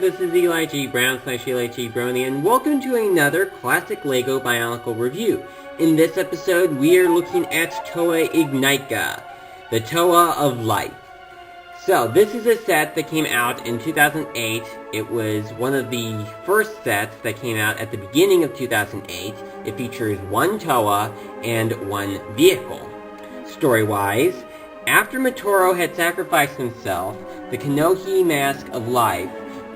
this is Eli G. Brown / Eli G. Brony, and welcome to another classic LEGO Bionicle review. In this episode, we are looking at Toa Ignika, the Toa of Life. So, this is a set that came out in 2008. It was one of the first sets that came out at the beginning of 2008. It features one Toa and one vehicle. Story-wise, after Motoro had sacrificed himself, the Kanohi Mask of Life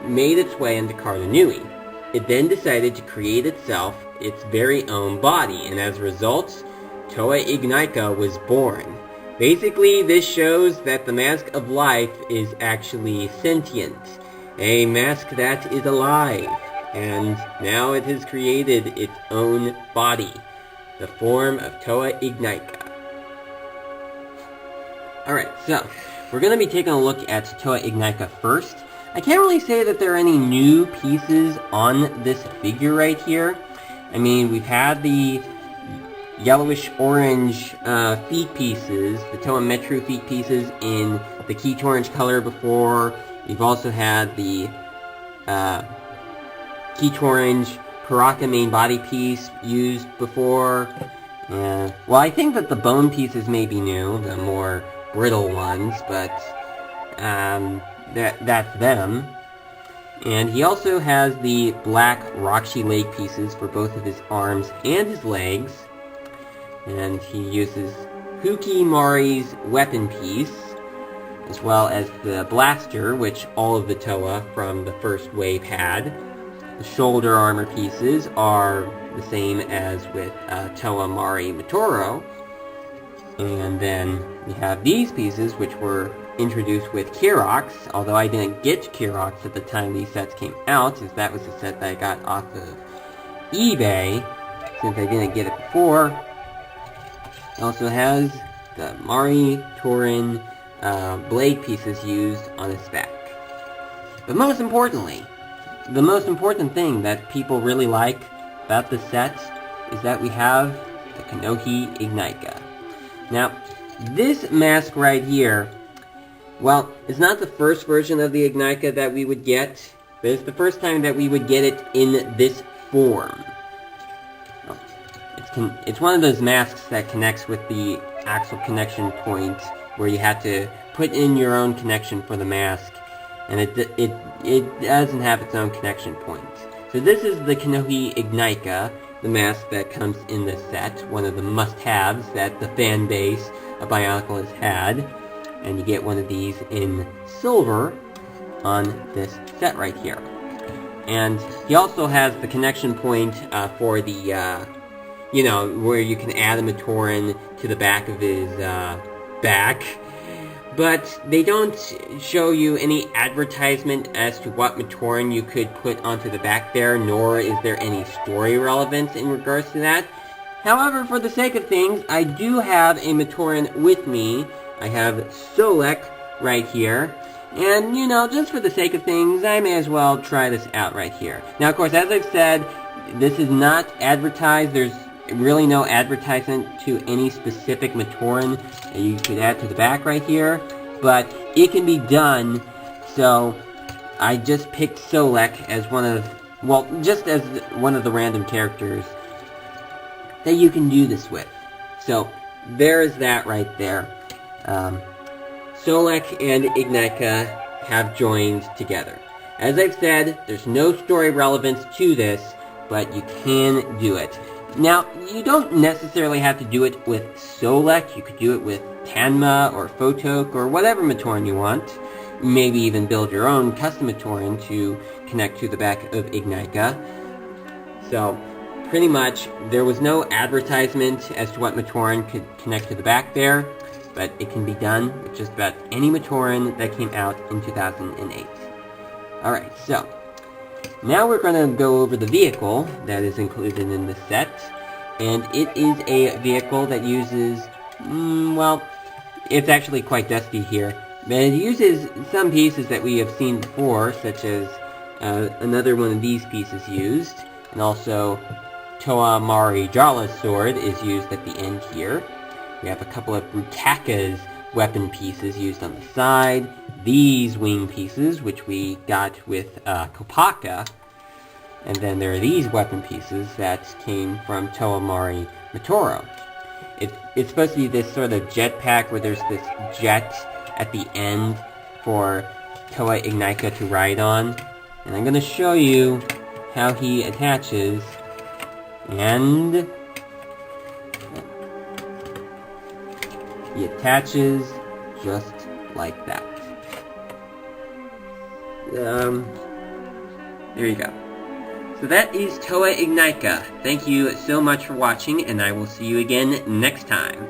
made its way into Cardanui. It then decided to create itself its very own body, and as a result, Toa Ignika was born. Basically, this shows that the Mask of Life is actually sentient, a mask that is alive, and now it has created its own body, the form of Toa Ignika. Alright, so, we're going to be taking a look at Toa Ignika first. I can't really say that there are any new pieces on this figure right here. I mean, we've had the yellowish-orange feet pieces, the Toa Metru feet pieces in the Keach Orange color before. We've also had the Keach Orange Paraka main body piece used before. Well, I think that the bone pieces may be new, the more brittle ones, but that's them. And he also has the black Rakshi leg pieces for both of his arms and his legs. And he uses Huki Mari's weapon piece, as well as the blaster, which all of the Toa from the first wave had. The shoulder armor pieces are the same as with Toa Mari Motoro. And then we have these pieces, which were introduced with Kirox, although I didn't get Kirox at the time these sets came out, as that was a set that I got off of eBay, since I didn't get it before. It also has the Mari Torin blade pieces used on its back. But most importantly, the most important thing that people really like about this set is that we have the Kanohi Ignika. Now, this mask right here, well, it's not the first version of the Ignika that we would get, but it's the first time that we would get it in this form. It's one of those masks that connects with the actual connection point, where you have to put in your own connection for the mask, and it doesn't have its own connection point. So this is the Kanohi Ignika, the mask that comes in this set, one of the must-haves that the fan base of Bionicle has had, and you get one of these in silver on this set right here. And he also has the connection point for the, where you can add a Matoran to the back of his back. But they don't show you any advertisement as to what Matoran you could put onto the back there, nor is there any story relevance in regards to that. However, for the sake of things, I do have a Matoran with me. I have Solek right here. And, just for the sake of things, I may as well try this out right here. Now, of course, as I've said, this is not advertised. There's really no advertisement to any specific Matoran that you could add to the back right here, but it can be done. So I just picked Solek as just as one of the random characters that you can do this with. So there is that right there. Solek and Ignika have joined together. As I've said, there's no story relevance to this, but you can do it. Now, you don't necessarily have to do it with Solek. You could do it with Tanma or Photok or whatever Matoran you want. Maybe even build your own custom Matoran to connect to the back of Ignika. So, pretty much, there was no advertisement as to what Matoran could connect to the back there, but it can be done with just about any Matoran that came out in 2008. Alright, so now we're going to go over the vehicle that is included in this set, and it is a vehicle that uses, it's actually quite dusty here, but it uses some pieces that we have seen before, such as another one of these pieces used, and also Toa Mari Jala's sword is used at the end here. We have a couple of Brutakas weapon pieces used on the side, these wing pieces, which we got with Kopaka, and then there are these weapon pieces that came from Toa Matoro. It's supposed to be this sort of jetpack where there's this jet at the end for Toa Ignika to ride on. And I'm going to show you how he attaches. And he attaches just like that. There you go. So that is Toa Ignika. Thank you so much for watching, and I will see you again next time.